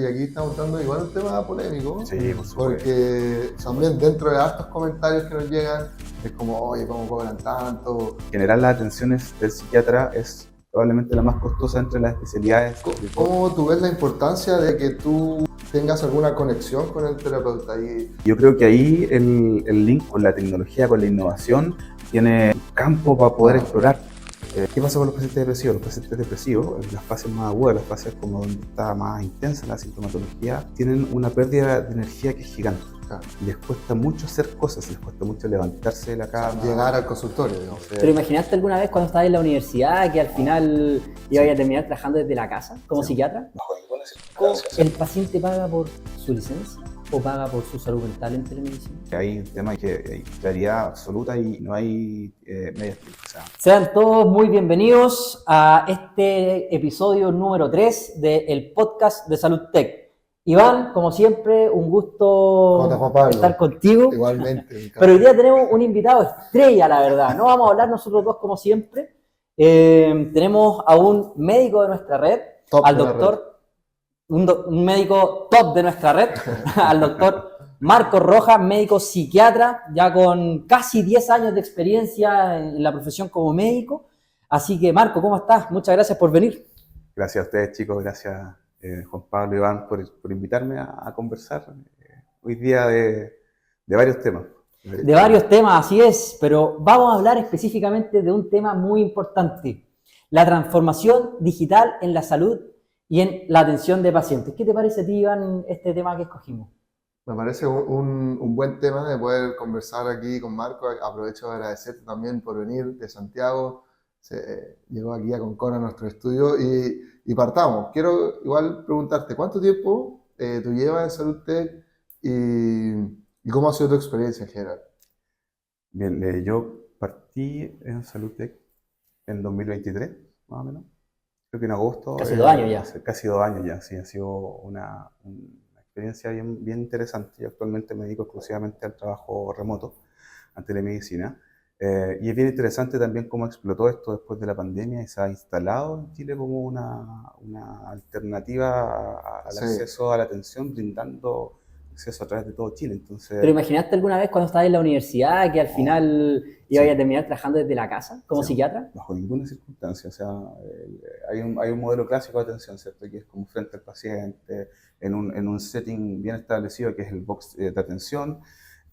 Y aquí estamos dando igual un tema polémico, Sí, por supuesto. porque también dentro de hartos comentarios que nos llegan, es como, oye, ¿cómo cobran tanto? En general, las atenciones del psiquiatra es probablemente la más costosa entre las especialidades. ¿Cómo tú ves la importancia de que tú tengas alguna conexión con el terapeuta? Yo creo que ahí el link con la tecnología, con la innovación, tiene campo para poder explorar. ¿Qué pasa con los pacientes depresivos? Los pacientes depresivos, en las fases más agudas, las fases como donde está más intensa la sintomatología, tienen una pérdida de energía que es gigante. Les cuesta mucho hacer cosas, les cuesta mucho levantarse de la cama. Llegar al consultorio, digamos. ¿Pero imaginaste alguna vez cuando estabas en la universidad que al final ibas a terminar trabajando desde la casa como psiquiatra? Bajo ninguna circunstancia. ¿El paciente paga por su licencia o paga por su salud mental en telemedicina? Hay un tema que hay claridad absoluta y no hay medias tintas. Sean todos muy bienvenidos a este episodio número 3 del podcast de Salud Tech. Iván, como siempre, un gusto estar contigo. Igualmente. Pero hoy día tenemos un invitado estrella, la verdad. No vamos a hablar nosotros dos como siempre. Tenemos a un médico de nuestra red, al doctor, un médico top de nuestra red, al doctor Marco Rojas, médico psiquiatra, ya con casi 10 años de experiencia en la profesión como médico. Así que, Marco, ¿cómo estás? Muchas gracias por venir. Gracias a ustedes, chicos. Gracias, Juan Pablo y Iván, por invitarme a conversar hoy día de varios temas. De varios temas, así es, pero vamos a hablar específicamente de un tema muy importante, la transformación digital en la salud y en la atención de pacientes. ¿Qué te parece a ti, Iván, este tema que escogimos? Me parece un buen tema de poder conversar aquí con Marco. Aprovecho de agradecerte también por venir de Santiago. Llegó aquí a Concon a nuestro estudio y partamos. Quiero igual preguntarte, ¿cuánto tiempo tú llevas en Salud Tech y cómo ha sido tu experiencia en general? Bien, yo partí en Salud Tech en 2023, más o menos. Creo que en agosto. Casi 2 años ya. Casi 2 años ya, sí. Ha sido una experiencia bien interesante. Yo actualmente me dedico exclusivamente al trabajo remoto, a telemedicina. Y es bien interesante también cómo explotó esto después de la pandemia y se ha instalado en Chile como una alternativa al acceso a la atención, brindando acceso a través de todo Chile. Entonces, ¿pero imaginaste alguna vez cuando estabas en la universidad que al final ibas a terminar trabajando desde la casa como psiquiatra? Bajo ninguna circunstancia. O sea, hay un modelo clásico de atención, ¿cierto? Que es como frente al paciente, en un setting bien establecido que es el box de atención,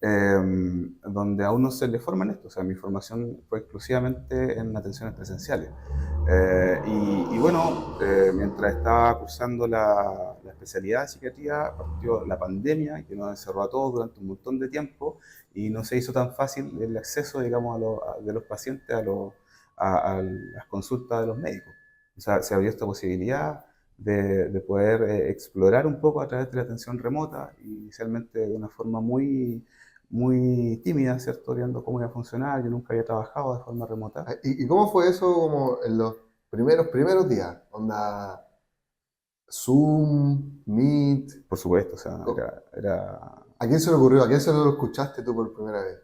donde a uno se le forma en esto. O sea, mi formación fue exclusivamente en atenciones presenciales. Y bueno, mientras estaba cursando la especialidad de psiquiatría, partió la pandemia, que nos encerró a todos durante un montón de tiempo y no se hizo tan fácil el acceso, digamos, de los pacientes a las consultas de los médicos. O sea, se abrió esta posibilidad de poder explorar un poco a través de la atención remota, inicialmente de una forma muy tímida, ¿cierto? Viendo cómo iba a funcionar. Yo nunca había trabajado de forma remota. ¿Y cómo fue eso como en los primeros días? ¿Onda Zoom, Meet? Por supuesto, o sea, era... ¿A quién se le ocurrió? ¿A quién se lo escuchaste tú por primera vez?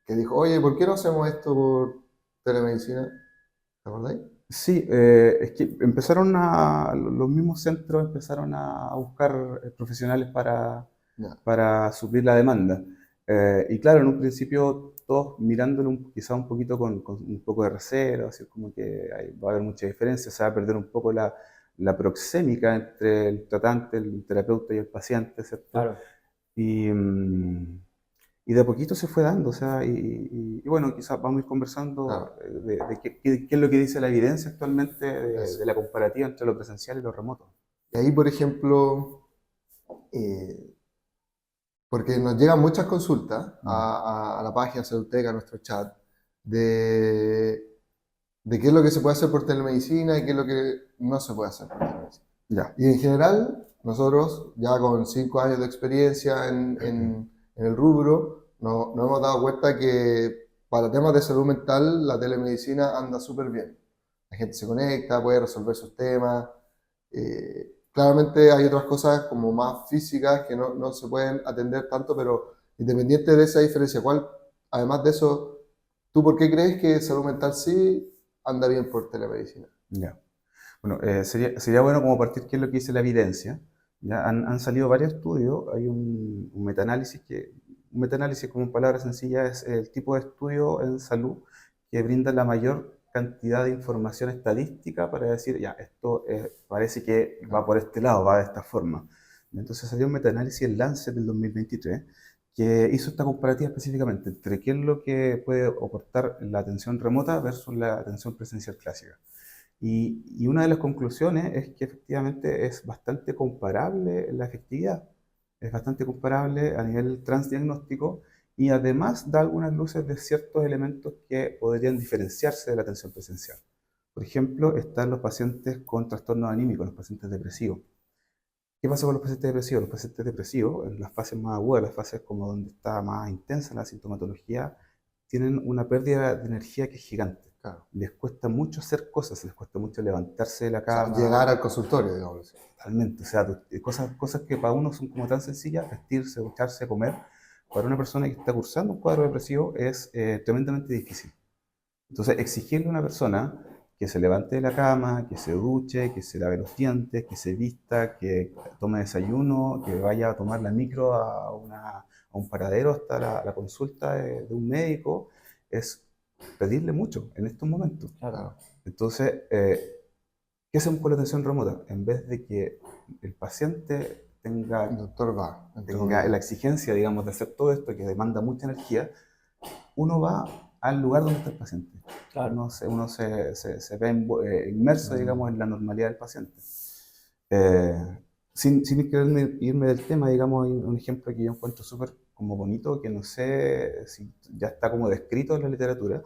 Que dijo, oye, ¿por qué no hacemos esto por telemedicina? ¿Te acordáis? Sí, es que los mismos centros empezaron a buscar profesionales para suplir la demanda. Y claro, en un principio todos mirándolo quizá un poquito con un poco de recelo, así como que va a haber mucha diferencia, se va a perder un poco la proxémica entre el tratante, el terapeuta y el paciente, ¿cierto? Claro. Y de a poquito se fue dando, o sea, y bueno, quizás vamos a ir conversando de qué es lo que dice la evidencia actualmente de la comparativa entre lo presencial y lo remoto. Y ahí, por ejemplo, porque nos llegan muchas consultas a la página Saludtech, a nuestro chat, de qué es lo que se puede hacer por telemedicina y qué es lo que no se puede hacer por telemedicina. Ya. Y en general, nosotros, ya con 5 años de experiencia en el rubro, nos hemos dado cuenta que para temas de salud mental la telemedicina anda súper bien. La gente se conecta, puede resolver sus temas. Claramente hay otras cosas como más físicas que no se pueden atender tanto, pero independiente de esa diferencia, además de eso, ¿tú por qué crees que salud mental sí anda bien por telemedicina? Ya. Bueno, sería bueno como partir qué es lo que dice la evidencia. Ya han salido varios estudios, hay un metaanálisis como en palabras sencillas es el tipo de estudio en salud que brinda la mayor cantidad de información estadística para decir, ya, esto parece que va por este lado, va de esta forma. Entonces salió un metaanálisis en Lancet del 2023 que hizo esta comparativa específicamente entre qué es lo que puede aportar la atención remota versus la atención presencial clásica. Y una de las conclusiones es que efectivamente es bastante comparable la efectividad, es bastante comparable a nivel transdiagnóstico y además da algunas luces de ciertos elementos que podrían diferenciarse de la atención presencial. Por ejemplo, están los pacientes con trastornos anímicos, los pacientes depresivos. ¿Qué pasa con los pacientes depresivos? Los pacientes depresivos, en las fases más agudas, las fases como donde está más intensa la sintomatología, tienen una pérdida de energía que es gigante. Claro. Les cuesta mucho hacer cosas, les cuesta mucho levantarse de la cama. O sea, llegar al consultorio, digamos. Totalmente, o sea, cosas que para uno son como tan sencillas, vestirse, ducharse, comer, para una persona que está cursando un cuadro depresivo es tremendamente difícil. Entonces, exigirle a una persona que se levante de la cama, que se duche, que se lave los dientes, que se vista, que tome desayuno, que vaya a tomar la micro a un paradero hasta la consulta de un médico, es pedirle mucho en estos momentos. Claro. Entonces, ¿qué hacemos con la atención remota? En vez de que el paciente tenga, El doctor va. tenga la exigencia, digamos, de hacer todo esto que demanda mucha energía, uno va al lugar donde está el paciente. Claro. Uno se ve inmerso, digamos, en la normalidad del paciente. Sin irme del tema, digamos, hay un ejemplo que yo encuentro súper como bonito, que no sé si ya está como descrito en la literatura,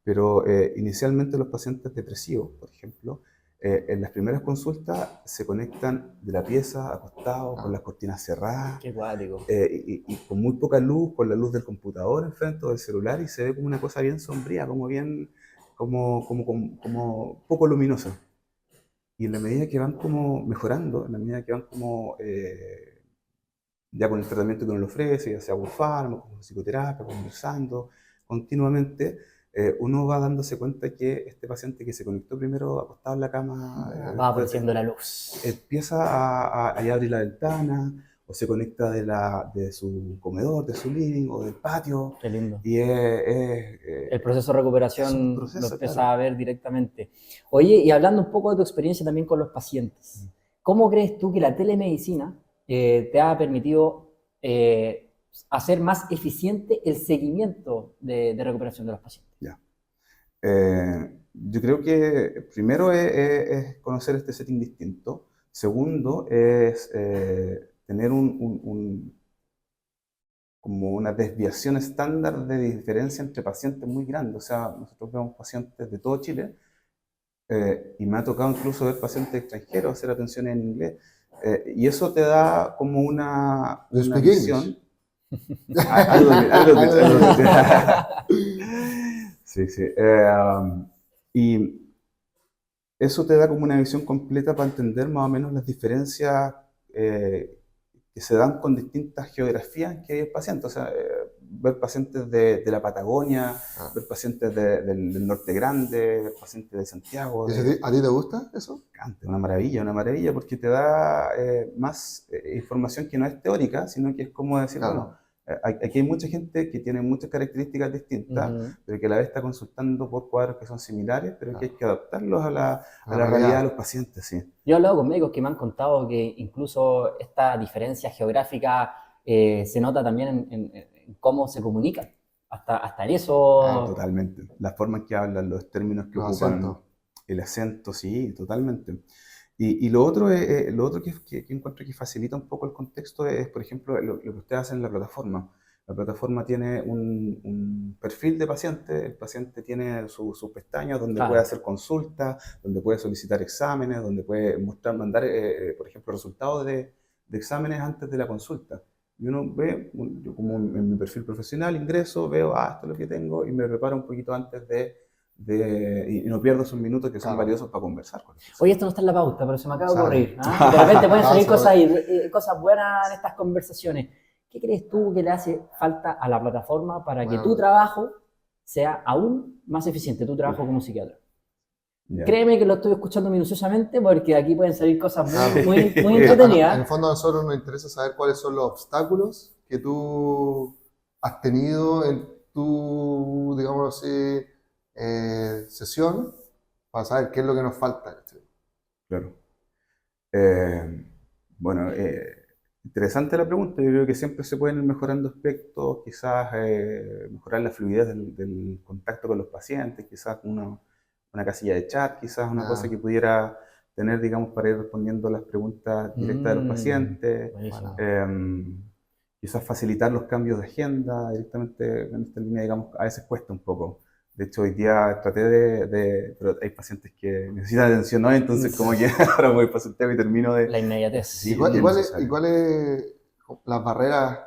pero inicialmente los pacientes depresivos, por ejemplo, en las primeras consultas se conectan de la pieza, acostados, con las cortinas cerradas, Qué cuático. y con muy poca luz, con la luz del computador enfrente o del celular, y se ve como una cosa bien sombría, como poco luminosa. Y en la medida que van como mejorando, en la medida que van como ya con el tratamiento que uno le ofrece, ya sea por fármacos, con psicoterapia, conversando continuamente, uno va dándose cuenta que este paciente que se conectó primero acostado en la cama, Va apareciendo la luz. empieza a abrir la ventana, o se conecta de su comedor, de su living, o del patio, Qué lindo. y El proceso de recuperación proceso, lo empieza claro. a ver directamente. Oye, y hablando un poco de tu experiencia también con los pacientes, ¿cómo crees tú que la telemedicina te ha permitido hacer más eficiente el seguimiento de recuperación de los pacientes? Ya. Yo creo que primero es conocer este setting distinto. Segundo es tener como una desviación estándar de diferencia entre pacientes muy grande. O sea, nosotros vemos pacientes de todo Chile y me ha tocado incluso ver pacientes extranjeros hacer atención en inglés. Y eso te da como una visión. Sí, sí. Y eso te da como una visión completa para entender más o menos las diferencias que se dan con distintas geografías que hay el paciente. O sea, ver pacientes de la Patagonia, ver pacientes del Norte Grande, ver pacientes de Santiago. ¿A ti te gusta eso? Una maravilla, porque te da más información que no es teórica, sino que es como decir, Claro. bueno, aquí hay mucha gente que tiene muchas características distintas, pero que a la vez está consultando por cuadros que son similares, pero que hay que adaptarlos a la realidad de los pacientes. Sí. Yo he hablado con médicos que me han contado que incluso esta diferencia geográfica se nota también en cómo se comunican. Hasta en eso. Totalmente. La forma en que hablan, los términos que ocupan, el acento, sí, totalmente. Y lo otro que encuentro que facilita un poco el contexto es, por ejemplo, lo que ustedes hacen en la plataforma. La plataforma tiene un perfil de paciente, el paciente tiene sus pestañas donde puede hacer consultas, donde puede solicitar exámenes, donde puede mandar, por ejemplo, resultados de exámenes antes de la consulta. Y uno ve, yo como en mi perfil profesional ingreso, veo, esto es lo que tengo, y me preparo un poquito antes y no pierdo esos minutos que son valiosos para conversar con ellos. Oye, esto no está en la pauta, pero se me acaba de ocurrir. De repente pueden salir cosas buenas en estas conversaciones. ¿Qué crees tú que le hace falta a la plataforma para que tu trabajo sea aún más eficiente, tu trabajo como psiquiatra? Ya. Créeme que lo estoy escuchando minuciosamente porque de aquí pueden salir cosas Claro. muy En entretenidas. el fondo a nosotros nos interesa saber cuáles son los obstáculos que tú has tenido en tu, digámoslo así, sesión, para saber qué es lo que nos falta. ¿Cachai? Claro. Eh, bueno, interesante la pregunta. Yo creo que siempre se pueden ir mejorando aspectos, quizás mejorar la fluidez del contacto con los pacientes, quizás una casilla de chat, quizás una cosa que Ah, pudiera tener, digamos, para ir respondiendo las preguntas directas de los pacientes. Buenísimo. Quizás facilitar los cambios de agenda directamente en esta línea, digamos, a veces cuesta un poco. De hecho, hoy día traté pero hay pacientes que necesitan atención hoy, entonces como que ahora voy paciente y termino de... La inmediatez. Sí, ¿Y, cuál- y es cuál es- y necesario. cuáles las barreras,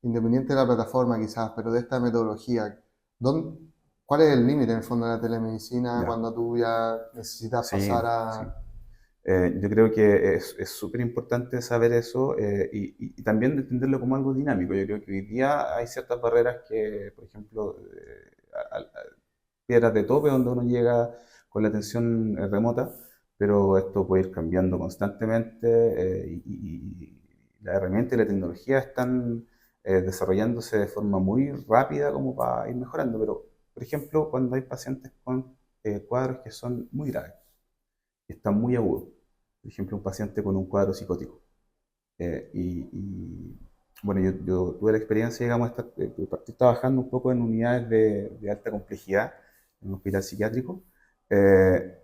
independientes de la plataforma quizás, pero de esta metodología? ¿Dónde- ¿Cuál es el límite en el fondo de la telemedicina Ya, cuando tú ya necesitas pasar sí, sí. a... Yo creo que es súper importante saber eso y también entenderlo como algo dinámico. Yo creo que hoy día hay ciertas barreras que, por ejemplo, piedras de tope donde uno llega con la atención remota, pero esto puede ir cambiando constantemente y la herramienta y la tecnología están desarrollándose de forma muy rápida como para ir mejorando. Pero, por ejemplo, cuando hay pacientes con cuadros que son muy graves, que están muy agudos, por ejemplo, un paciente con un cuadro psicótico. Bueno, yo tuve la experiencia, digamos, de partir trabajando un poco en unidades de alta complejidad en un hospital psiquiátrico, eh,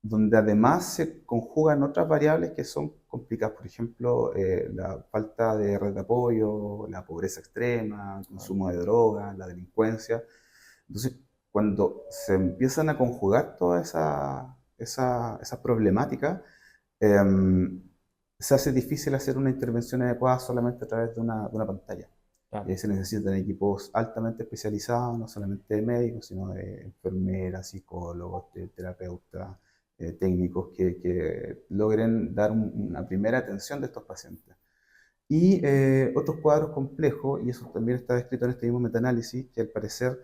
donde además se conjugan otras variables que son complicadas, por ejemplo, la falta de red de apoyo, la pobreza extrema, el consumo de drogas, la delincuencia. Entonces, cuando se empiezan a conjugar todas esas problemáticas, em, se hace difícil hacer una intervención adecuada solamente a través de una pantalla. Y Claro. ahí se necesitan equipos altamente especializados, no solamente de médicos, sino de enfermeras, psicólogos, de terapeutas, técnicos que logren dar una primera atención de estos pacientes. Y otros cuadros complejos, y eso también está descrito en este mismo metaanálisis, que al parecer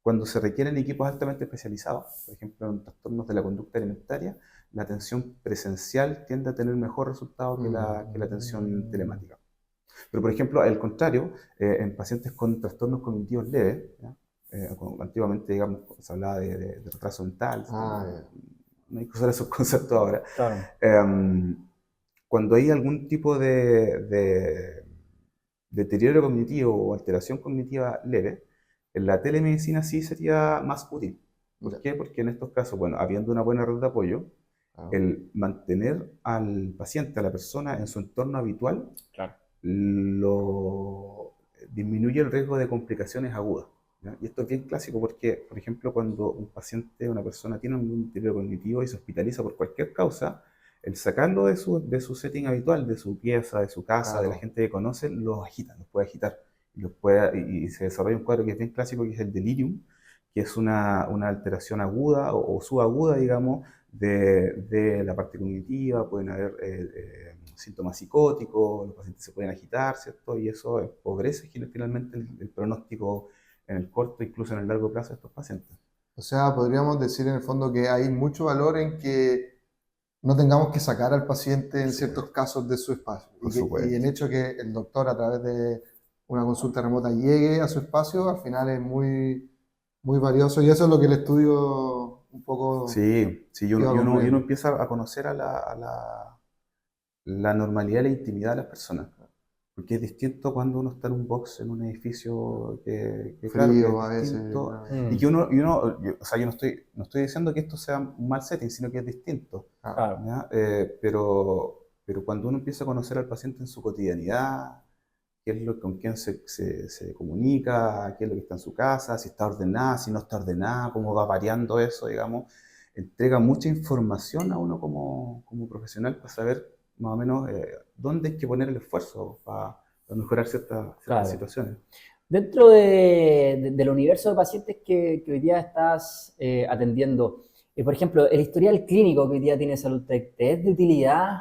cuando se requieren equipos altamente especializados, por ejemplo en trastornos de la conducta alimentaria, la atención presencial tiende a tener mejor resultado que la atención Mm, telemática. Pero, por ejemplo, al contrario, en pacientes con trastornos cognitivos leves, ¿ya? Antiguamente, digamos, se hablaba de retraso mental, ya. no hay que usar esos conceptos ahora. Claro. Em, Cuando hay algún tipo de deterioro cognitivo o alteración cognitiva leve, en la telemedicina sí sería más útil. ¿Por Ya, qué? Porque en estos casos, bueno, habiendo una buena red de apoyo, claro. el mantener al paciente, a la persona, en su entorno habitual, Claro. lo disminuye el riesgo de complicaciones agudas. ¿Ya? Y esto es bien clásico porque, por ejemplo, cuando un paciente, una persona tiene un deterioro cognitivo y se hospitaliza por cualquier causa, el sacarlo de su setting habitual, de su pieza, de su casa, de la Claro. gente que conoce, los agita, los puede agitar. Y se desarrolla un cuadro que es bien clásico, que es el delirium, que es una alteración aguda o subaguda, digamos, de la parte cognitiva. Pueden haber síntomas psicóticos, los pacientes se pueden agitar, ¿cierto? Y eso empobrece finalmente el pronóstico en el corto, incluso en el largo plazo de estos pacientes. O sea, podríamos decir en el fondo que hay mucho valor en que no tengamos que sacar al paciente Por en ciertos supuesto, casos de su espacio. por Y el supuesto. hecho que el doctor a través de una consulta remota llegue a su espacio, al final es muy valioso y eso es lo que el estudio un poco Sí, sí, y uno, iba y uno, y uno concluyendo. empieza a conocer la normalidad y la intimidad de las personas. Porque es distinto cuando uno está en un box, en un edificio claro, que es Frío a veces, distinto. claro. Y que o sea, yo no estoy diciendo que esto sea un mal setting, sino que es distinto. Claro. Claro. ¿Ya? Pero cuando uno empieza a conocer al paciente en su cotidianidad, con quién se comunica, qué es lo que está en su casa, si está ordenada, si no está ordenada, cómo va variando eso, digamos, entrega mucha información a uno como profesional para saber más o menos dónde hay que poner el esfuerzo para mejorar ciertas Claro. situaciones. Dentro del universo de pacientes que hoy día estás atendiendo, por ejemplo, el historial clínico que hoy día tiene SaludTech, ¿te es de utilidad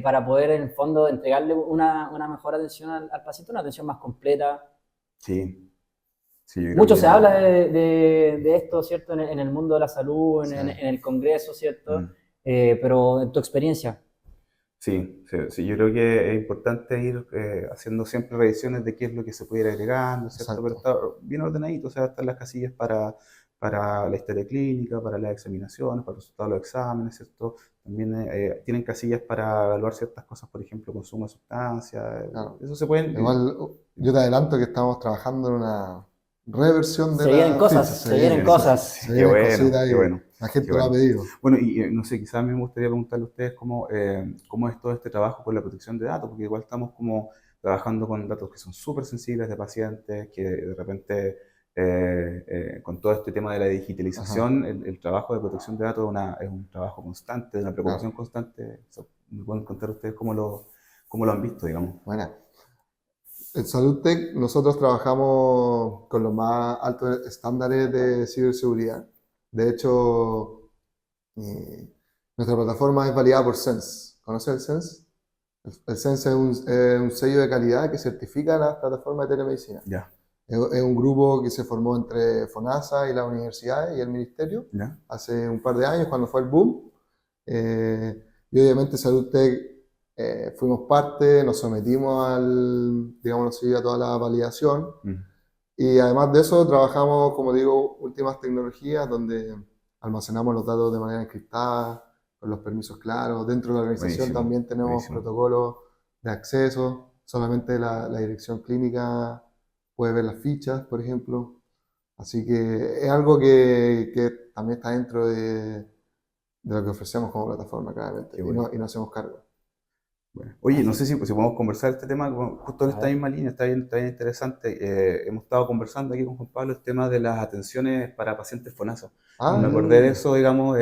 para poder en el fondo entregarle una mejor atención al paciente, una atención más completa? Sí, Sí, yo creo Mucho que se habla de esto, ¿cierto? En el mundo de la salud, Sí. en el Congreso, ¿cierto? Mm. Pero en tu experiencia. Sí, sí, sí, yo creo que es importante ir haciendo siempre revisiones de qué es lo que se puede ir agregando, ¿cierto? Pero Exacto. está bien ordenadito, o sea, están las casillas para la historia clínica, para las examinaciones, para los resultados de los exámenes, ¿cierto? También tienen casillas para evaluar ciertas cosas, por ejemplo, consumo de sustancias, Claro. eso se pueden... Igual, yo te adelanto que estamos trabajando en una reversión de Se vienen la ficha. cosas, se vienen Se cosas. Qué vienen bueno, cositas qué y bueno, la qué gente lo ha bueno. pedido. Bueno, y no sé, quizás a mí me gustaría preguntarle a ustedes cómo es todo este trabajo con la protección de datos, porque igual estamos como trabajando con datos que son súper sensibles de pacientes, que de repente con todo este tema de la Ajá, digitalización, el trabajo de protección de datos es un trabajo constante, una claro. preocupación constante. O sea, ¿me pueden contar ustedes cómo lo han visto, digamos? Bueno, en SaludTech nosotros trabajamos con los más altos estándares de ciberseguridad. De hecho, nuestra plataforma es validada por Sense. ¿Conoces el Sense? El Sense es un sello de calidad que certifica las plataformas de telemedicina. Ya, Es un grupo que se formó entre FONASA y las universidades y el ministerio ya, hace un par de años cuando fue el boom. Y obviamente SaludTech fuimos parte, nos sometimos digamos, nos siguió a toda la validación. mm, Y además de eso, trabajamos, como digo, últimas tecnologías donde almacenamos los datos de manera encriptada, con los permisos claros. Dentro de la organización buenísimo, también tenemos buenísimo. protocolos de acceso. Solamente la dirección clínica puede ver las fichas, por ejemplo. Así que es algo que también está dentro de lo que ofrecemos como plataforma, claramente. Qué Y bueno. no hacemos cargo. Bueno. Oye, no Así, sé si podemos conversar este tema justo en a esta ver. misma línea, está bien interesante. Hemos estado conversando aquí con Juan Pablo el tema de las atenciones para pacientes FONASA. Y Ah, me ya. acordé de eso, digamos,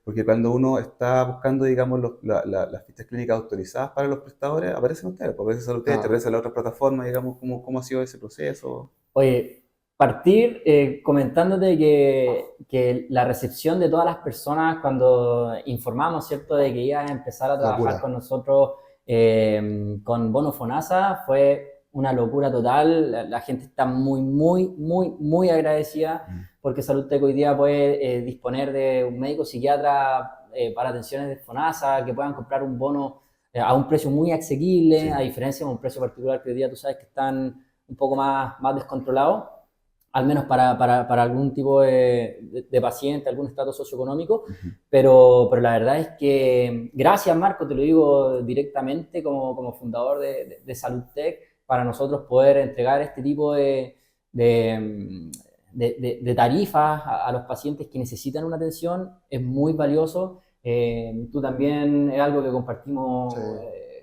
porque cuando uno está buscando, digamos, las fichas clínicas autorizadas para los prestadores, aparecen ustedes, pues aparece ustedes, te Claro. aparece la otra plataforma, digamos, cómo ha sido ese proceso. Oye, partir comentándote que la recepción de todas las personas cuando informamos, ¿cierto?, de que iban a empezar a trabajar Locura. con nosotros con Bono Fonasa fue una locura total. La gente está muy, muy, muy, muy agradecida Mm. porque SaludTech hoy día puede disponer de un médico psiquiatra para atenciones de Fonasa, que puedan comprar un bono a un precio muy asequible, a Sí, diferencia de un precio particular que hoy día tú sabes que están un poco más descontrolado, al menos para algún tipo de paciente, algún estatus socioeconómico, ujú, pero la verdad es que, gracias Marco, te lo digo directamente como fundador de SaludTech, para nosotros poder entregar este tipo de, de tarifas a los pacientes que necesitan una atención es muy valioso. Tú también es algo que Sí. compartimos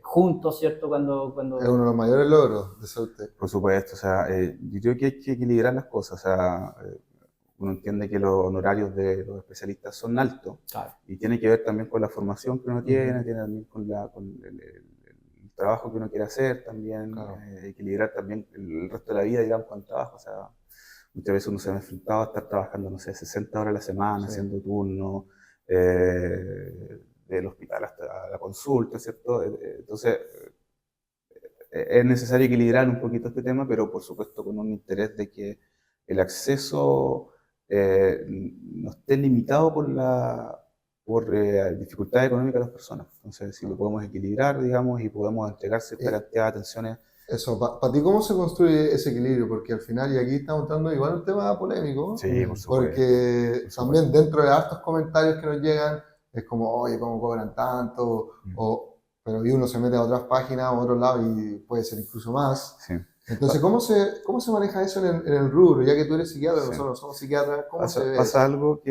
juntos, ¿cierto? Es uno de los mayores logros de SaludTech. por supuesto, o sea, yo creo que hay que equilibrar las cosas, o sea, uno entiende que los honorarios de los especialistas son altos Claro. y tiene que ver también con la formación que uno Ujú, tiene también con el trabajo que uno quiere hacer, también claro. equilibrar también el resto de la vida, digamos, con el trabajo, o sea, muchas veces uno se ha enfrentado a estar trabajando, no sé, 60 horas a la semana, Sí. haciendo turnos, del hospital hasta la consulta, ¿cierto? Entonces, es necesario equilibrar un poquito este tema, pero por supuesto con un interés de que el acceso no esté limitado por dificultades económicas de las personas. Entonces, si lo Claro. podemos equilibrar, digamos, y podemos entregar cierta Eh, cantidad de atenciones. Eso, para ti, ¿cómo se construye ese equilibrio? Porque al final, y aquí estamos entrando igual un tema polémico, Sí, por supuesto, por porque supuesto. también dentro de hartos comentarios que nos llegan, es como, oye, ¿cómo cobran tanto? Mm, Pero y uno se mete a otras páginas, a otros lados y puede ser incluso más. sí. Entonces, Pa- cómo se maneja eso en el rubro? Ya que tú eres psiquiatra, sí. nosotros no somos psiquiatras, ¿cómo se ve Pasa eso? algo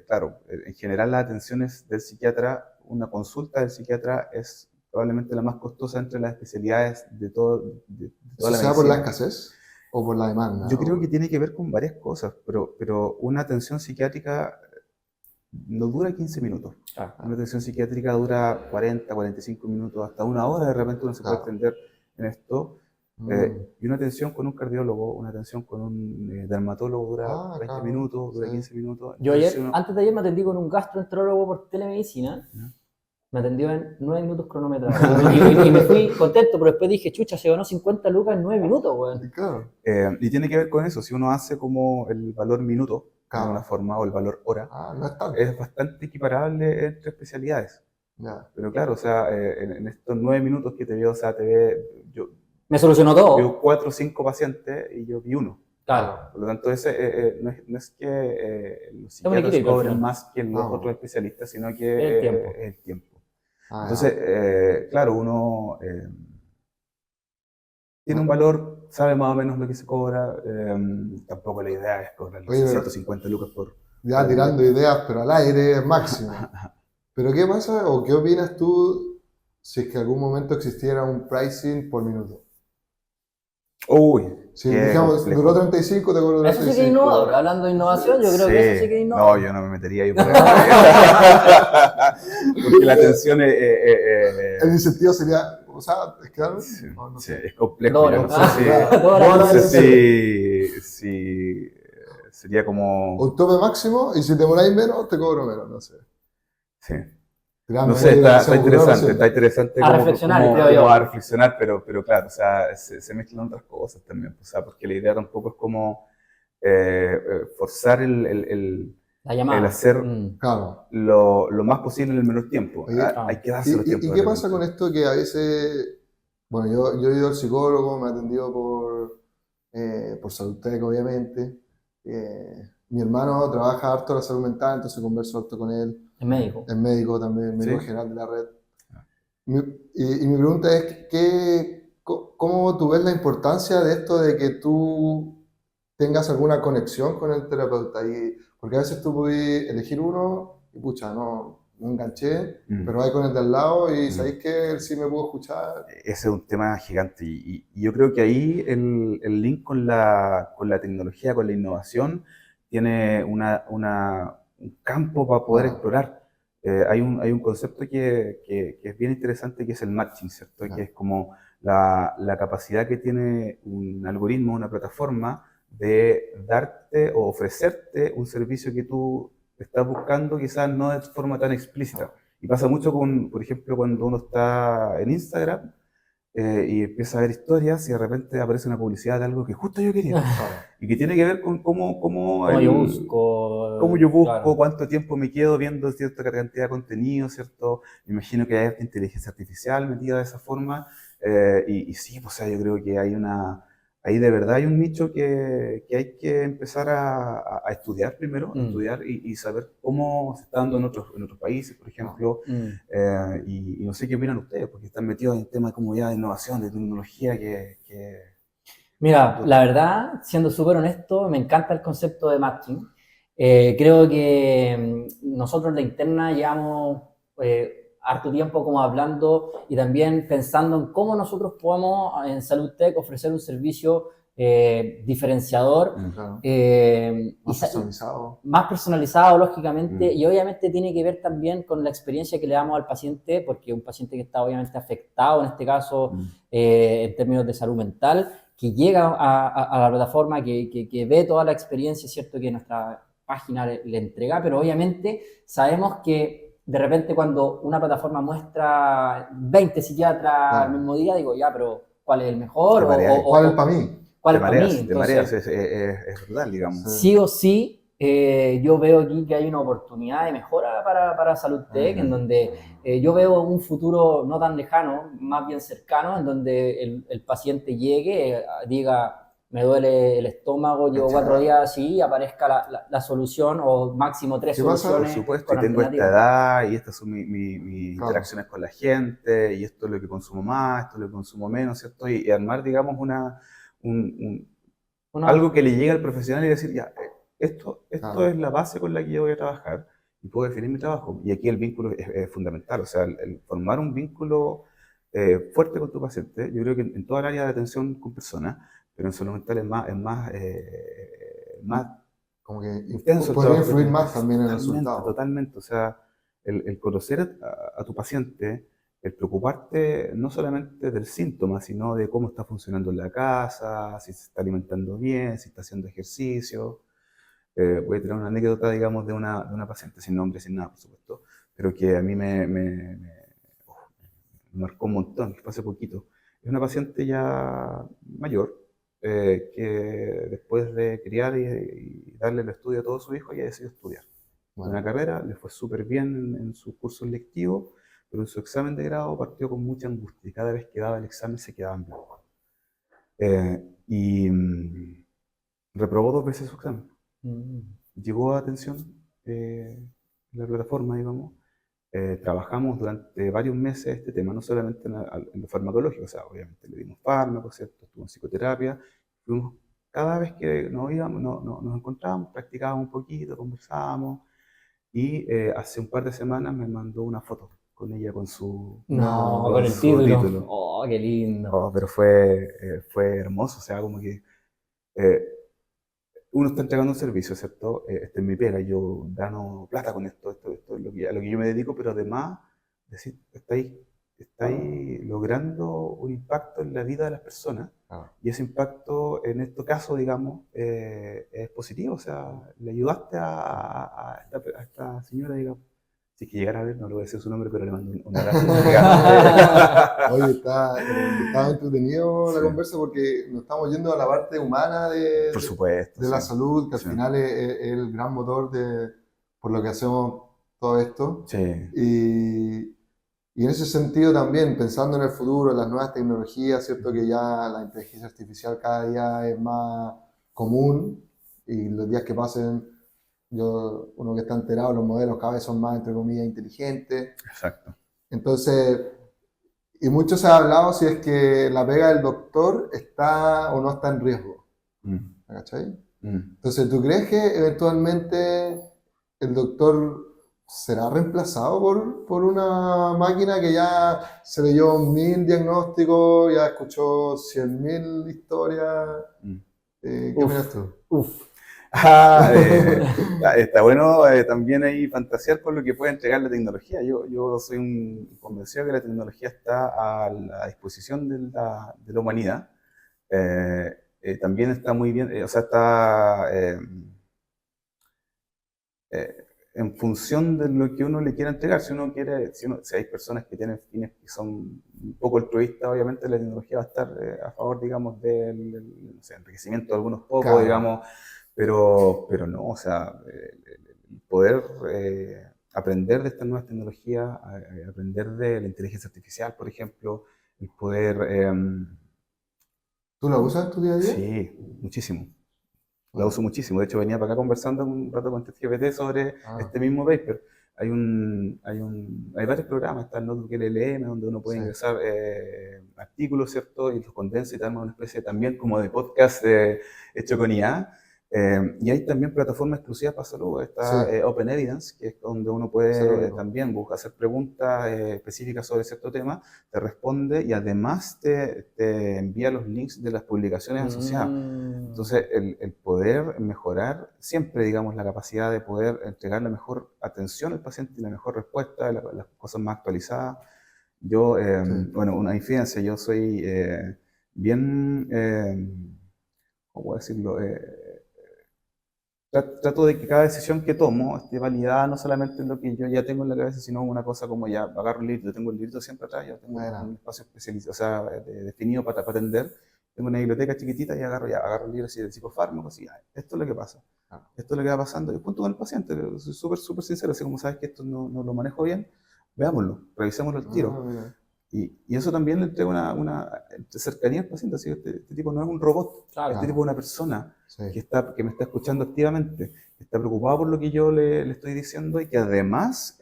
claro, en general las atenciones del psiquiatra, una consulta del psiquiatra es probablemente la más costosa entre las especialidades de toda ¿Eso la se da por la medicina. escasez o por la demanda? Yo creo que tiene que ver con varias cosas, pero una atención psiquiátrica no dura 15 minutos. Claro. Una atención psiquiátrica dura 40, 45 minutos, hasta una hora, de repente uno se puede Claro. extender en esto. Mm. Y una atención con un cardiólogo, una atención con un dermatólogo dura Ah, 20 claro. minutos, Sí. dura 15 minutos. Yo Entonces, si ayer, uno... antes de ayer me atendí con un gastroenterólogo por telemedicina Me atendió en 9 minutos cronometrados. Y me fui contento, pero después dije, chucha, se ganó 50 lucas en 9 minutos, weón. Claro, Y tiene que ver con eso, si uno hace como el valor minuto, de Claro. alguna forma, o el valor hora, no es tanto. es bastante equiparable entre especialidades. Ya. Pero claro, o sea, en estos 9 minutos que te veo, o sea, yo Me solucionó todo. veo 4 o 5 pacientes y yo vi uno. Claro. Por lo tanto, no es que los un psiquiatras equilibrio al cobren final. más que los Ah. otros especialistas, sino El que tiempo. es el tiempo. Ah, Entonces, claro, uno tiene un valor, sabe más o menos lo que se cobra. Tampoco la idea es cobrar Oye, 150 lucas por... ya tirando ideas, pero al aire máximo. Pero ¿qué pasa o qué opinas tú si es que algún momento existiera un pricing por minuto? Uy, Si qué digamos, complejo. duró 35, te cobro Eso 35. sí que es innovador. Hablando de innovación, yo creo que eso sí que es No, innovador. yo no me metería ahí por ahí. Porque la atención El incentivo sería, o sea, es que algo, sí, no sí, sé. es complejo. Dólar. Yo no sé si, Dólar. no sé si sería como... Un tope máximo y si te demoráis menos, te cobro menos, no sé. Sí. Tirando No sé, muy está demasiado curado, interesante A reflexionar, creo yo. como a reflexionar, pero claro, o sea, se mezclan otras cosas también, o sea, porque la idea tampoco es como forzar el La llamada. hacer Claro. lo más posible en el menor tiempo. Oye, Hay que darse los tiempos. ¿Y qué pasa con esto que a veces, bueno, yo he ido al psicólogo, me ha atendido por Salud Tech, obviamente. Mi hermano trabaja harto en la salud mental, entonces converso harto con él. Es médico. Es médico también, médico Sí. general de la red. Y mi pregunta es, ¿cómo tú ves la importancia de esto de que tú tengas alguna conexión con el terapeuta? Porque a veces tú puedes elegir uno y pucha, no enganché, pero hay con el de al lado y sabéis que él sí me pudo escuchar. Ese es un tema gigante y yo creo que ahí el link con la tecnología, con la innovación, tiene un campo para poder explorar. Hay un concepto que es bien interesante, que es el matching, ¿cierto? Que es como la capacidad que tiene un algoritmo, una plataforma, de darte o ofrecerte un servicio que tú estás buscando, quizás no de forma tan explícita. Y pasa mucho por ejemplo, cuando uno está en Instagram y empieza a ver historias y de repente aparece una publicidad de algo que justo yo quería. Y que tiene que ver con cómo yo busco. cómo yo busco, Claro. cuánto tiempo me quedo viendo cierta cantidad de contenido, ¿cierto? Me imagino que hay esta inteligencia artificial metida de esa forma. Y sí, pues, o sea, yo creo que ahí de verdad hay un nicho que hay que empezar a estudiar primero, estudiar y saber cómo se está dando en otros países, por ejemplo. Y no sé qué opinan ustedes, porque están metidos en el tema como ya de innovación, de tecnología Mira, la verdad, siendo súper honesto, me encanta el concepto de matching. Creo que nosotros en la interna llevamos harto tiempo como hablando y también pensando en cómo nosotros podemos en Salud Tech ofrecer un servicio diferenciador, Claro. más personalizado. Más personalizado, lógicamente, y obviamente tiene que ver también con la experiencia que le damos al paciente, porque un paciente que está obviamente afectado, en este caso, en términos de salud mental, que llega a la plataforma, que ve toda la experiencia, ¿cierto?, que nuestra página le entrega, pero obviamente sabemos que de repente cuando una plataforma muestra 20 psiquiatras al mismo día, digo, ya, pero ¿cuál es el mejor? ¿Cuál es el para mí? ¿Cuál es para mí? Entonces, de mareas, es verdad, digamos. Sí o sí, yo veo aquí que hay una oportunidad de mejora para Salud Tech, en donde yo veo un futuro no tan lejano, más bien cercano, en donde el paciente llegue, diga, me duele el estómago, llevo 4 días así, y aparezca la solución o máximo 3 soluciones. Por supuesto, con y tengo esta alternativas. edad y estas son mis interacciones con la gente y esto es lo que consumo más, esto es lo que consumo menos, ¿cierto? Y armar, digamos, algo que le llegue al profesional y decir, ya, esto es la base con la que yo voy a trabajar y puedo definir mi trabajo. Y aquí el vínculo es fundamental, o sea, el formar un vínculo fuerte con tu paciente. Yo creo que en toda el área de atención con personas, pero en salud mental es más como que intenso. podría influir más también en el Totalmente, resultado. totalmente, o sea, el conocer a tu paciente, el preocuparte no solamente del síntoma, sino de cómo está funcionando en la casa, si se está alimentando bien, si está haciendo ejercicio. Voy a tener una anécdota, digamos, de una paciente, sin nombre, sin nada, por supuesto, pero que a mí me me marcó un montón, que fue hace poquito. Es una paciente ya mayor, que después de criar y darle el estudio a todo su hijo, ella decidió estudiar Bueno, una carrera, le fue súper bien en sus cursos lectivos, pero en su examen de grado partió con mucha angustia y cada vez que daba el examen se quedaba en blanco. Y reprobó 2 veces su examen. Llegó a atención en la plataforma, digamos. Trabajamos durante varios meses este tema, no solamente en lo farmacológico, o sea, obviamente le dimos fármacos, ¿cierto? Estuvo en psicoterapia. Fuimos, cada vez que nos íbamos, nos encontrábamos, practicábamos un poquito, conversábamos. Y hace un par de semanas me mandó una foto con ella, con su, No, con con el su título. Oh, qué lindo. Oh, pero fue hermoso, o sea, como que eh, uno está entregando un servicio, ¿cierto? Esta es mi pega, yo gano plata con esto es a lo que yo me dedico, pero además, decir, está ahí logrando un impacto en la vida de las personas, ah, y ese impacto, en este caso, digamos, es positivo, o sea, le ayudaste a esta señora, digamos. Si es que llegara a ver, no le voy a decir su nombre, pero le mando un abrazo gigante. Oye, está entretenido la Sí, conversa porque nos estamos yendo a la parte humana por supuesto, de la sí. salud, que al Sí. final es el gran motor por lo que hacemos todo esto. Sí, Y en ese sentido también, pensando en el futuro, en las nuevas tecnologías, cierto que ya la inteligencia artificial cada día es más común y los días que pasen, uno que está enterado, los modelos cada vez son más, entre comillas, inteligentes. exacto. Entonces, y mucho se ha hablado si es que la pega del doctor está o no está en riesgo. Mm, ¿Cachai? mm. Entonces, ¿tú crees que eventualmente el doctor será reemplazado por una máquina que ya se leyó 1000 diagnósticos, ya escuchó 100.000 historias? Mm. ¿Qué Uf, opinas tú? uf. Está bueno también ahí fantasear con lo que puede entregar la tecnología. Yo soy un convencido que la tecnología está a la disposición de la humanidad. También está muy bien, o sea, está eh, en función de lo que uno le quiera entregar. Si uno quiere, si hay personas que tienen fines que son un poco altruistas, obviamente la tecnología va a estar a favor, digamos, del no sé, enriquecimiento de algunos pocos, Claro. digamos, pero no, o sea, el poder aprender de estas nuevas tecnologías, aprender de la inteligencia artificial, por ejemplo, el poder, ¿Tú la usas en tu día a día? sí, muchísimo. La Bueno, uso muchísimo. De hecho, venía para acá conversando un rato con ChatGPT sobre ah, este mismo paper. Hay varios programas, está el Notebook LLM, donde uno puede sí, ingresar artículos, ¿cierto? Y los condensa y te arma una especie también como de podcast hecho con IA. Y hay también plataformas exclusivas para salud. sí, Está Open Evidence, que es donde uno eso lo puede digo. también buscar, hacer preguntas específicas sobre cierto tema, te responde y además te envía los links de las publicaciones asociadas. Entonces, el poder mejorar siempre, digamos, la capacidad de poder entregar la mejor atención al paciente y la mejor respuesta, las cosas más actualizadas. Yo, Sí, bueno, una infidencia, yo soy bien, ¿cómo decirlo? Trato de que cada decisión que tomo esté validada no solamente en lo que yo ya tengo en la cabeza, sino una cosa como ya agarro el libro, yo tengo el librito siempre atrás, yo tengo un buena. espacio especializado, o sea, definido para atender. Tengo una biblioteca chiquitita y agarro el libro así de psicofármacos y ya, esto es lo que pasa, Ah, esto es lo que va pasando. Y punto con el paciente, soy súper, súper sincero, así como sabes que esto no lo manejo bien, veámoslo, revisémoslo al tiro. mira, Y eso también le entrega una cercanía al paciente. Así que este tipo no es un robot, Claro. este tipo es una persona sí, que me está escuchando activamente, que está preocupado por lo que yo le estoy diciendo y que además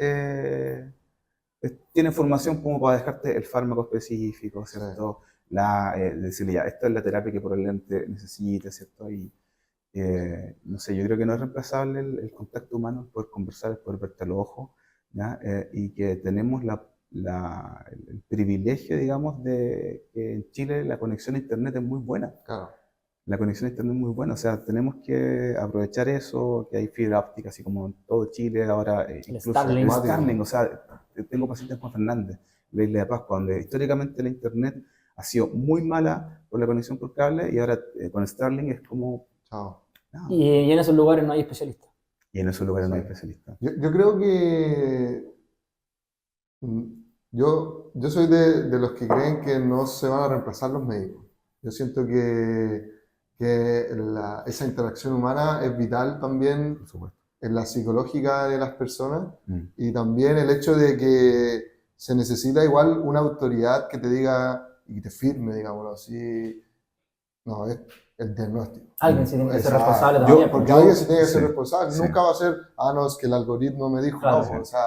tiene información como para dejarte el fármaco específico, sí. ¿cierto? Decirle ya, esta es la terapia que probablemente necesites, ¿cierto? Y no sé, yo creo que no es reemplazable el contacto humano, el poder conversar, el poder verte a los ojos, ¿ya? Y que tenemos el privilegio, digamos, de que en Chile la conexión a Internet es muy buena. Claro. La conexión a Internet es muy buena, o sea, tenemos que aprovechar eso, que hay fibra óptica, así como en todo Chile, ahora incluso Starlink. el Starlink, o sea, tengo pacientes en Juan Fernández, la isla de Pascua, donde históricamente la Internet ha sido muy mala por la conexión por cable y ahora con Starlink es como, Chao. no, Y en esos lugares no hay especialistas. y en esos lugares no hay Sí. especialistas. Yo creo que yo yo soy de los que creen que no se van a reemplazar los médicos. Yo siento que esa interacción humana es vital también Por supuesto. en la psicológica de las personas Mm. y también el hecho de que se necesita igual una autoridad que te diga y que te firme, digámoslo así, no, es el diagnóstico. Alguien sí tiene que ser Exacto. responsable Yo- también. Porque Yo- alguien se tiene que ser sí, responsable. sí. Nunca va a ser, no, es que el algoritmo me dijo, Claro, no, sí. o sea,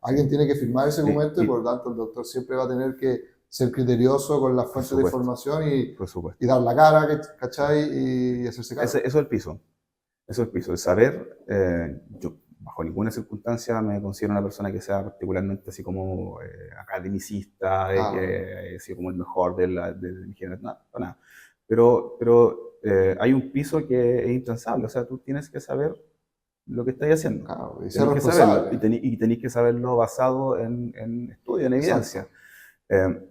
alguien tiene que firmar ese Sí, documento y y- por lo tanto el doctor siempre va a tener que ser criterioso con las fuentes de supuesto. información Por supuesto. y dar la cara, ¿cachai? Y hacerse cargo. Eso es el piso. Eso es el piso. El saber, yo bajo ninguna circunstancia me considero una persona que sea particularmente así como academicista, que sea como el mejor de mi género, no, para nada. Pero hay un piso que es intransable, o sea, tú tienes que saber lo que estás haciendo. Claro, y ser Tenés que saberlo, responsable. y tenés que saberlo basado en estudio, en evidencia. Exacto.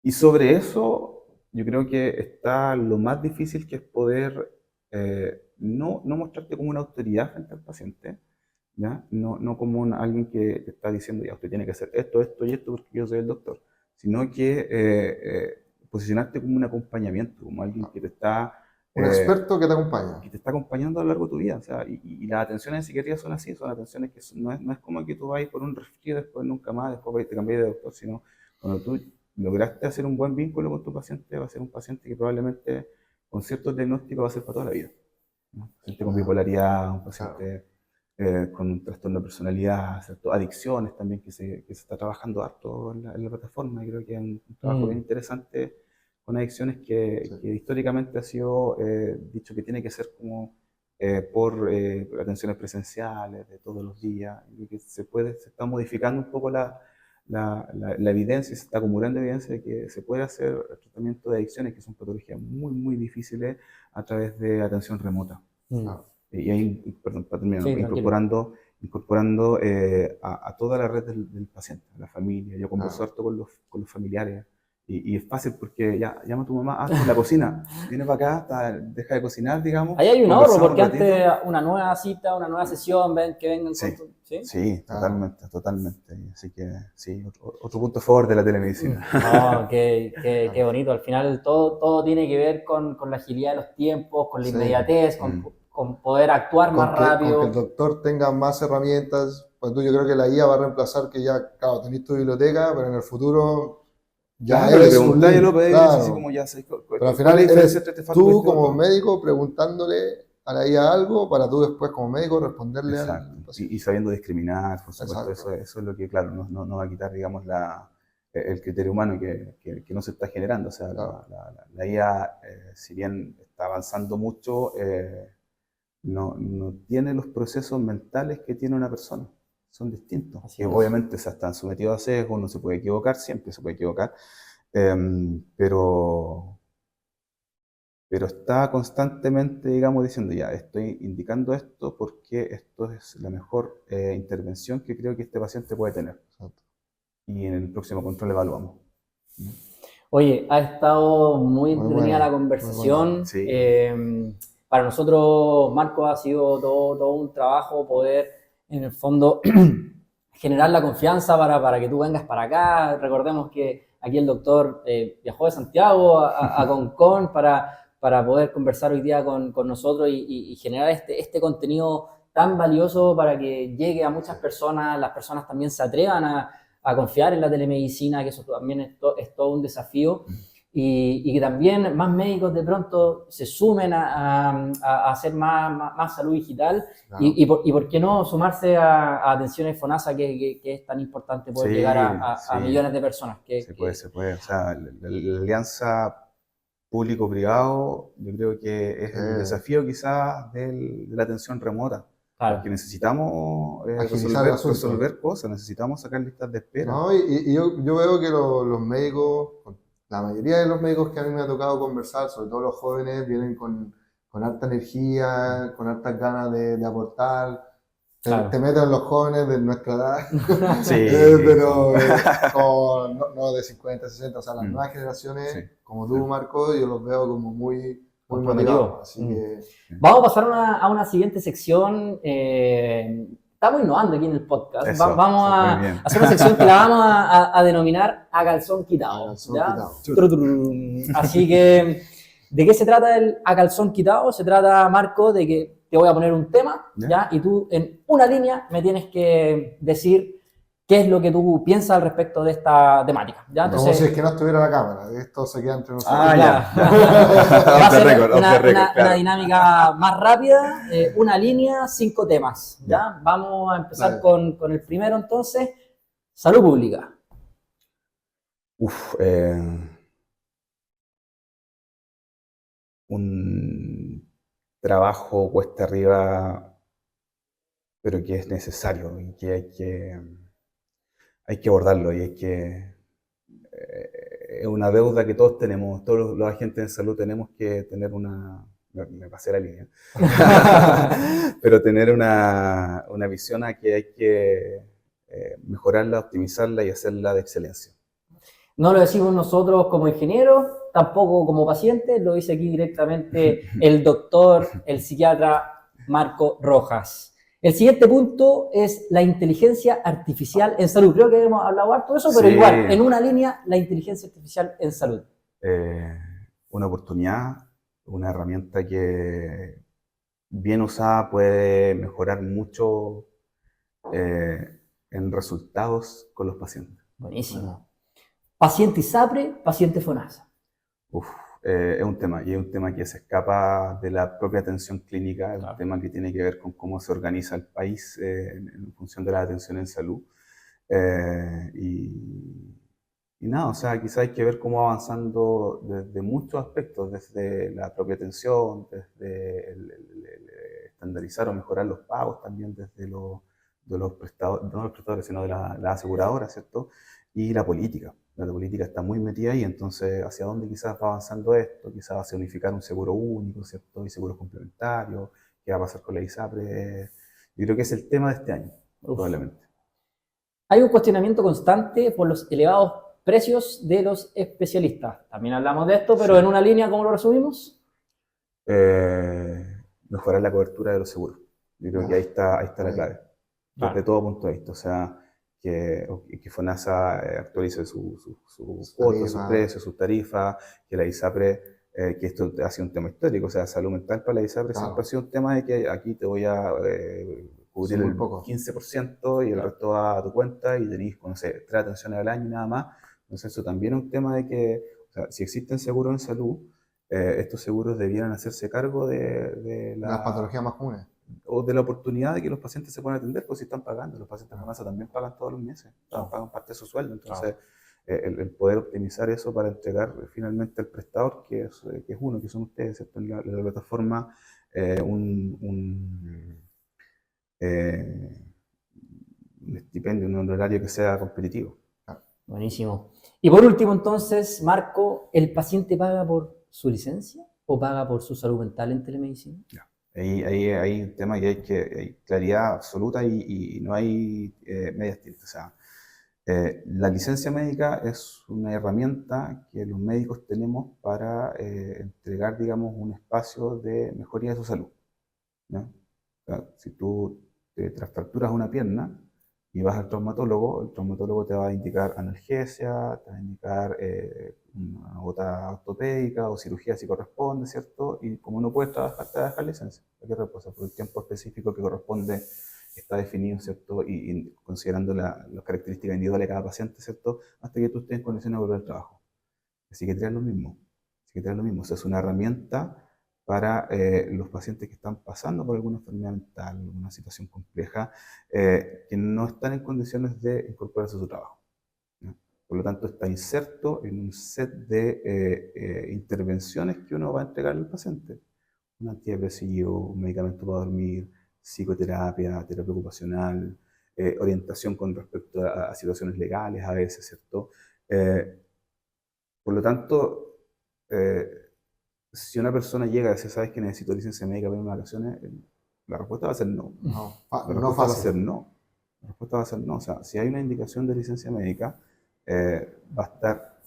Y sobre eso, yo creo que está lo más difícil, que es poder no mostrarte como una autoridad frente al paciente, ¿ya? No como alguien que te está diciendo, ya, usted tiene que hacer esto, esto y esto porque yo soy el doctor, sino que posicionarte como un acompañamiento, como alguien que te está... Un experto que te acompaña. que te está acompañando a lo largo de tu vida. O sea, y las atenciones en psiquiatría son así, son atenciones que no es como que tú vayas por un resfrío, después nunca más, después te cambias de doctor, sino cuando tú lograste hacer un buen vínculo con tu paciente, va a ser un paciente que probablemente con ciertos diagnósticos va a ser para toda la vida, ¿no? Un paciente con bipolaridad, un paciente con un trastorno de personalidad, ¿cierto? Adicciones también, que se está trabajando harto en la plataforma. Y creo que es un trabajo bien interesante con adicciones que históricamente ha sido dicho que tiene que ser como por atenciones presenciales de todos los días, y que se está modificando un poco la evidencia, se está acumulando evidencia de que se puede hacer tratamiento de adicciones, que son patologías muy, muy difíciles, a través de atención remota. Y ahí, perdón, para terminar, Sí, incorporando a toda la red del paciente, a la familia. Yo converso harto con los familiares. Y es fácil porque ya llama a tu mamá, en la cocina, viene para acá, deja de cocinar, digamos. Ahí hay un ahorro, conversamos porque un ratito. antes una nueva cita, una nueva sesión, que vengan Sí. con ¿sí? Sí, totalmente. Así que sí, otro punto a favor de la telemedicina. No, qué bonito. Al final todo tiene que ver con la agilidad de los tiempos, con la inmediatez, con poder actuar más rápido. Con que el doctor tenga más herramientas. Pues yo creo que la IA va a reemplazar que ya, claro, tenés tu biblioteca, pero en el futuro ya Claro, le eres un preguntáis link, lo pedís, claro. así como ya sé. Pero al final eres tú como médico preguntándole a la IA algo para tú después como médico responderle Exacto. al paciente. Y sabiendo discriminar, por supuesto. Exacto. Eso es lo que, claro, no va a quitar, digamos, el criterio humano que no se está generando. O sea, Claro. la IA, si bien está avanzando mucho, no tiene los procesos mentales que tiene una persona. Son distintos. Así Que es. obviamente están sometidos a sesgo, uno se puede equivocar, siempre se puede equivocar, pero está constantemente, digamos, diciendo, ya, estoy indicando esto porque esto es la mejor intervención que creo que este paciente puede tener. Exacto. Y en el próximo control evaluamos. Oye, ha estado muy entretenida buena, la conversación. muy buena. Sí. Para nosotros, Marco, ha sido todo un trabajo poder, en el fondo, generar la confianza para que tú vengas para acá. Recordemos que aquí el doctor viajó de Santiago a Concón para poder conversar hoy día con nosotros y generar este contenido tan valioso para que llegue a muchas personas, las personas también se atrevan a confiar en la telemedicina, que eso también es todo un desafío, y que también más médicos de pronto se sumen a hacer más salud digital, Claro. y por qué no sumarse a atenciones FONASA, que es tan importante poder llegar a millones de personas. Se puede. O sea, la alianza público-privado, yo creo que es el desafío quizás de la atención remota. Claro. Porque necesitamos resolver cosas, necesitamos sacar listas de espera. No, y yo veo que los médicos, la mayoría de los médicos que a mí me ha tocado conversar, sobre todo los jóvenes, vienen con harta energía, con hartas ganas de aportar. Claro. Te meten los jóvenes de nuestra edad, Sí. pero no de 50, 60, o sea, las nuevas generaciones, Sí. como tú, Marco, yo los veo como muy motivados. Así que Vamos a pasar a una siguiente sección. estamos innovando aquí en el podcast. Eso, Vamos a súper bien. hacer una sección que la vamos a denominar a calzón quitado. A calzón ¿ya? quitado. Turuturum. Así que, ¿de qué se trata el a calzón quitado? Se trata, Marco, de que te voy a poner un tema, ¿ya? Y tú en una línea me tienes que decir qué es lo que tú piensas al respecto de esta temática. ¿ya? Como Entonces, si es que no estuviera la cámara. Esto se queda entre nosotros. Ah, ya. Va a Off the ser record, off the record, una claro. dinámica más rápida, una línea, 5 temas. ¿ya? Vamos a empezar Dale. con el primero entonces, salud pública. Uf, un trabajo cuesta arriba, pero que es necesario y que hay que abordarlo y es una deuda que todos tenemos, todos los agentes de salud tenemos que tener me pasé la línea, pero tener una visión a que hay que mejorarla, optimizarla y hacerla de excelencia. No lo decimos nosotros como ingenieros, tampoco como pacientes, lo dice aquí directamente el doctor, el psiquiatra Marco Rojas. El siguiente punto es la inteligencia artificial en salud. Creo que hemos hablado harto de eso, pero Sí. igual, en una línea, la inteligencia artificial en salud. Una oportunidad, una herramienta que bien usada puede mejorar mucho en resultados con los pacientes. Buenísimo. Paciente ISAPRE, paciente FONASA. Uf, es un tema, y es un tema que se escapa de la propia atención clínica, es un tema que tiene que ver con cómo se organiza el país en función de la atención en salud. Y nada, o sea, quizás hay que ver cómo va avanzando desde muchos aspectos, desde la propia atención, desde el estandarizar o mejorar los pagos también, desde de los prestadores, no los prestadores, sino de la aseguradora, ¿cierto? Y la política. La política está muy metida ahí, entonces, ¿hacia dónde quizás va avanzando esto? Quizás hacia unificar un seguro único, ¿cierto? Y seguros complementarios, ¿qué va a pasar con la ISAPRE? Yo creo que es el tema de este año, probablemente. Hay un cuestionamiento constante por los elevados precios de los especialistas. También hablamos de esto, pero Sí. en una línea, ¿cómo lo resumimos? Mejorar la cobertura de los seguros. Yo creo que ahí está la clave, desde todo punto de vista. O sea, que FONASA actualice su cuota, sus precios, sus tarifas, que la ISAPRE, que esto ha sido un tema histórico, o sea, salud mental para la ISAPRE siempre ha sido un tema de que aquí te voy a cubrir el 15% y el resto va a tu cuenta y tenés, no sé, 3 atenciones al año y nada más. Entonces eso también es un tema de que, o sea, si existen seguros en salud, estos seguros debieran hacerse cargo de las patologías más comunes. O de la oportunidad de que los pacientes se puedan atender, pues si están pagando. Los pacientes de FONASA también pagan todos los meses, pagan parte de su sueldo. Entonces, el poder optimizar eso para entregar finalmente al prestador, que es uno, que son ustedes, ¿cierto? En la plataforma, un estipendio, un honorario que sea competitivo. Buenísimo. Y por último, entonces, Marco, ¿el paciente paga por su licencia o paga por su salud mental en telemedicina? Ahí hay un tema que hay claridad absoluta y no hay medias tintas. O sea, la licencia médica es una herramienta que los médicos tenemos para entregar, digamos, un espacio de mejoría de su salud, ¿no? O sea, si tú te fracturas una pierna y vas al traumatólogo, el traumatólogo te va a indicar analgesia, te va a indicar una bota ortopédica o cirugía si corresponde, ¿cierto? Y como no puedes trabajar, te va a dejar licencia. ¿Qué reposa? Por el tiempo específico que corresponde está definido, ¿cierto? Y considerando las características individuales de cada paciente, ¿cierto? Hasta que tú estés en condiciones de volver al trabajo. Psiquiatría es lo mismo. Psiquiatría es lo mismo. O sea, es una herramienta para los pacientes que están pasando por alguna enfermedad mental, alguna situación compleja, que no están en condiciones de incorporarse a su trabajo, ¿no? Por lo tanto, está inserto en un set de intervenciones que uno va a entregar al paciente. Un antidepresivo, un medicamento para dormir, psicoterapia, terapia ocupacional, orientación con respecto a situaciones legales a veces, ¿cierto? Por lo tanto, si una persona llega y dice, ¿sabes que necesito licencia médica para irme de vacaciones? La respuesta va a ser no. La respuesta va a ser no. La respuesta va a ser no. O sea, si hay una indicación de licencia médica, va a estar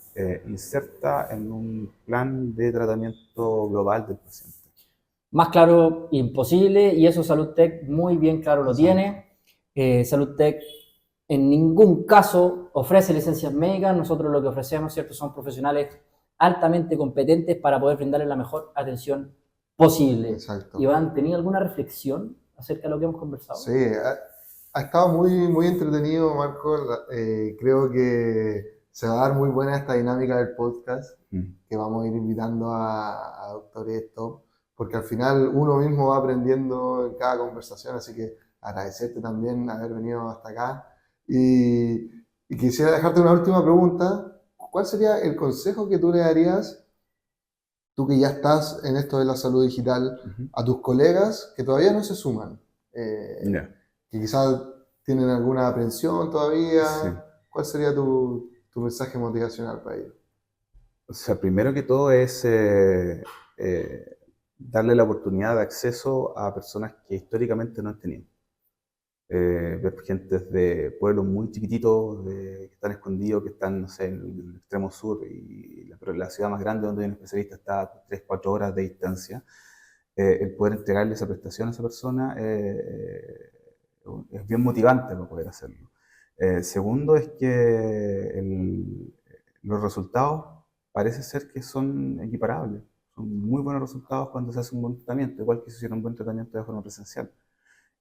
inserta en un plan de tratamiento global del paciente. Más claro, imposible, y eso Salud Tech muy bien claro lo tiene. SaludTech en ningún caso ofrece licencias médicas. Nosotros lo que ofrecemos, ¿cierto?, son profesionales altamente competentes para poder brindarles la mejor atención posible. Exacto. Iván, ¿tenía alguna reflexión acerca de lo que hemos conversado? Sí, ha estado muy entretenido, Marco. Creo que se va a dar muy buena esta dinámica del podcast, que vamos a ir invitando a doctores top, porque al final uno mismo va aprendiendo en cada conversación, así que agradecerte también haber venido hasta acá. Y quisiera dejarte una última pregunta. ¿Cuál sería el consejo que tú le darías, tú que ya estás en esto de la salud digital, a tus colegas que todavía no se suman? Que quizás tienen alguna aprensión todavía. Sí. ¿Cuál sería tu mensaje motivacional para ellos? O sea, primero que todo es darle la oportunidad de acceso a personas que históricamente no han tenido. Ver gente de pueblos muy chiquititos, que están escondidos, que están, no sé, en el extremo sur, pero la ciudad más grande donde hay un especialista está a 3-4 horas de distancia. El poder entregarle esa prestación a esa persona es bien motivante para poder hacerlo. Segundo es que los resultados parece ser que son equiparables. Son muy buenos resultados cuando se hace un buen tratamiento, igual que si hiciera un buen tratamiento de forma presencial.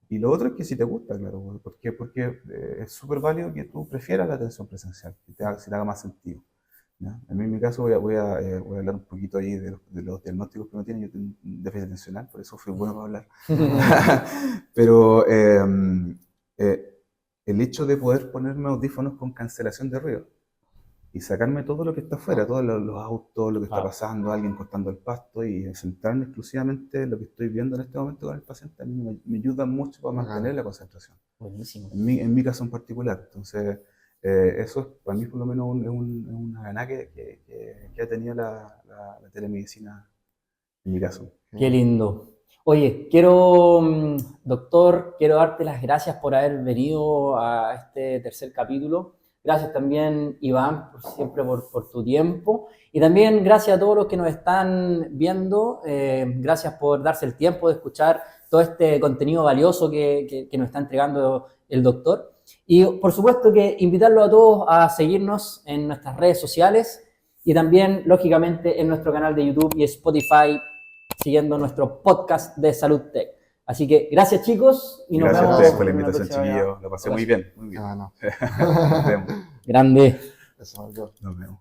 Y lo otro es que si te gusta, claro, porque es súper válido que tú prefieras la atención presencial, que si te haga más sentido. ¿Ya? A mí en mi caso voy a hablar un poquito ahí de los diagnósticos que uno tiene. Yo tengo un déficit atencional, por eso fui bueno para hablar. Pero el hecho de poder ponerme audífonos con cancelación de ruido y sacarme todo lo que está afuera, todos los autos, lo que está pasando, alguien cortando el pasto, y centrarme exclusivamente en lo que estoy viendo en este momento con el paciente, a mí me ayuda mucho para mantener la concentración. Buenísimo. En mi caso en particular. Entonces, eso es para mí por lo menos una gana que ha tenido la telemedicina en mi caso. Qué lindo. Oye, doctor, quiero darte las gracias por haber venido a este tercer capítulo. Gracias también, Iván, siempre por tu tiempo. Y también gracias a todos los que nos están viendo. Gracias por darse el tiempo de escuchar todo este contenido valioso que nos está entregando el doctor. Y por supuesto que invitarlos a todos a seguirnos en nuestras redes sociales y también, lógicamente, en nuestro canal de YouTube y Spotify, siguiendo nuestro podcast de SaludTech. Así que gracias, chicos, y nos Gracias vemos a ustedes por la en una invitación, próxima. chiquillos. Lo pasé muy bien. Ah, no. Nos vemos. Grande. Eso, Marco. Nos vemos.